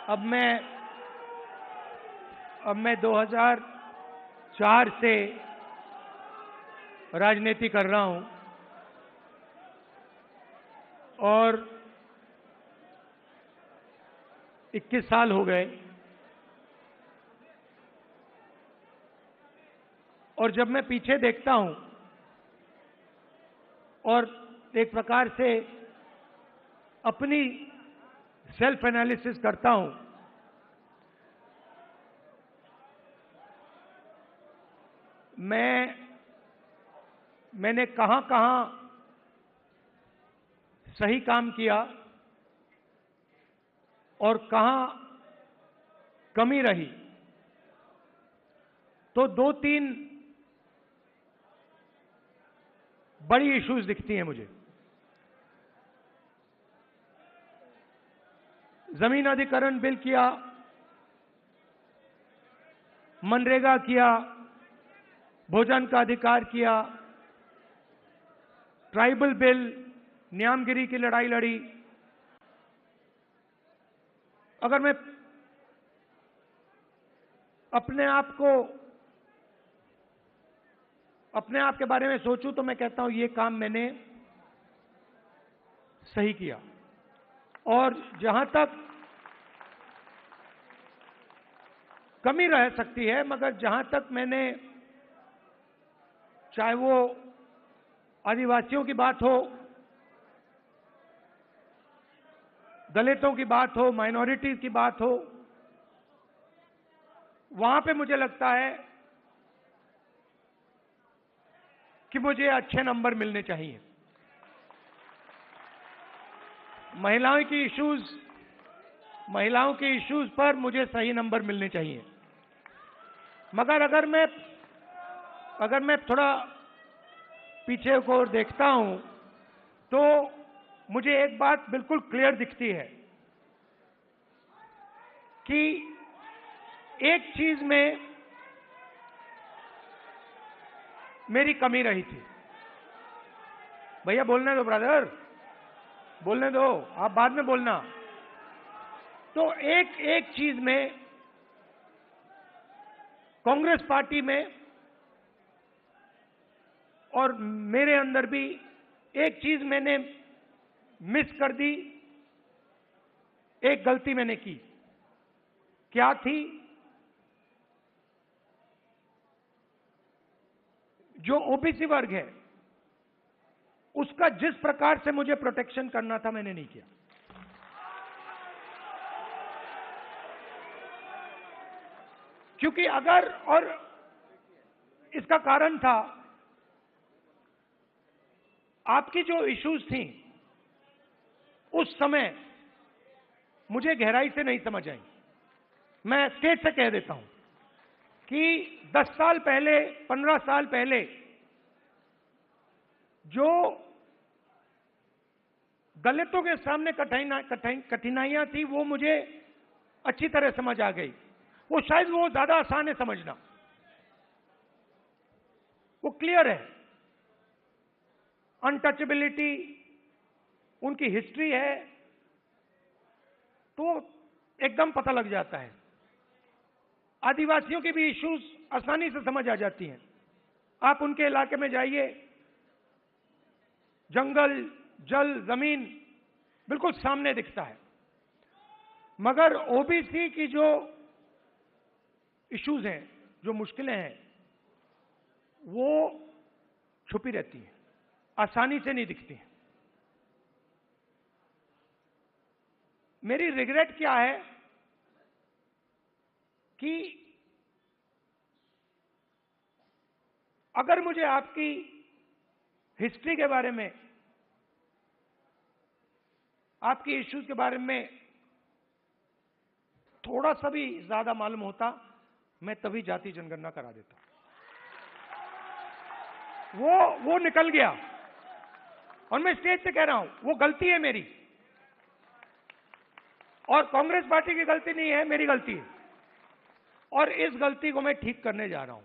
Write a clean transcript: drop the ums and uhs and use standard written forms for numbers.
अब मैं 2004 से राजनीति कर रहा हूं और 21 साल हो गए। और जब मैं पीछे देखता हूं और एक प्रकार से अपनी सेल्फ एनालिसिस करता हूं, मैंने कहां सही काम किया और कहां कमी रही, तो 2-3 बड़ी इश्यूज दिखती हैं मुझे। जमीन अधिग्रहण बिल किया, मनरेगा किया, भोजन का अधिकार किया, ट्राइबल बिल, न्यामगिरी की लड़ाई लड़ी। अगर मैं अपने आप के बारे में सोचूं तो मैं कहता हूं ये काम मैंने सही किया। और जहां तक कमी रह सकती है, मगर जहां तक मैंने, चाहे वो आदिवासियों की बात हो, दलितों की बात हो, माइनॉरिटीज की बात हो, वहां पे मुझे लगता है कि मुझे अच्छे नंबर मिलने चाहिए। महिलाओं की इश्यूज पर मुझे सही नंबर मिलने चाहिए। मगर अगर मैं थोड़ा पीछे को देखता हूं तो मुझे एक बात बिल्कुल क्लियर दिखती है कि एक चीज में मेरी कमी रही थी। भैया बोलने दो, ब्रदर, बोलने दो, आप बाद में बोलना। तो एक चीज में कांग्रेस पार्टी में और मेरे अंदर भी एक चीज मैंने मिस कर दी, एक गलती मैंने की। क्या थी? जो ओबीसी वर्ग है उसका जिस प्रकार से मुझे प्रोटेक्शन करना था, मैंने नहीं किया। क्योंकि अगर, और इसका कारण था आपकी जो इश्यूज थी उस समय मुझे गहराई से नहीं समझ आई। मैं स्टेज से कह देता हूं कि 10 साल पहले, 15 साल पहले जो दलितों के सामने कठिनाइयां थी वो मुझे अच्छी तरह समझ आ गई। वो शायद वो ज्यादा आसान है समझना, वो क्लियर है। अनटचेबिलिटी, उनकी हिस्ट्री है, तो एकदम पता लग जाता है। आदिवासियों की भी इश्यूज आसानी से समझ आ जाती हैं। आप उनके इलाके में जाइए, जंगल, जल, जमीन बिल्कुल सामने दिखता है। मगर ओबीसी की जो इश्यूज हैं, जो मुश्किलें हैं, वो छुपी रहती हैं, आसानी से नहीं दिखती हैं। मेरी रिग्रेट क्या है कि अगर मुझे आपकी हिस्ट्री के बारे में, आपकी इश्यूज के बारे में थोड़ा सा भी ज्यादा मालूम होता, मैं तभी जाति जनगणना करा देता। वो निकल गया। और मैं स्टेज से कह रहा हूं, वो गलती है मेरी, और कांग्रेस पार्टी की गलती नहीं है, मेरी गलती है। और इस गलती को मैं ठीक करने जा रहा हूं।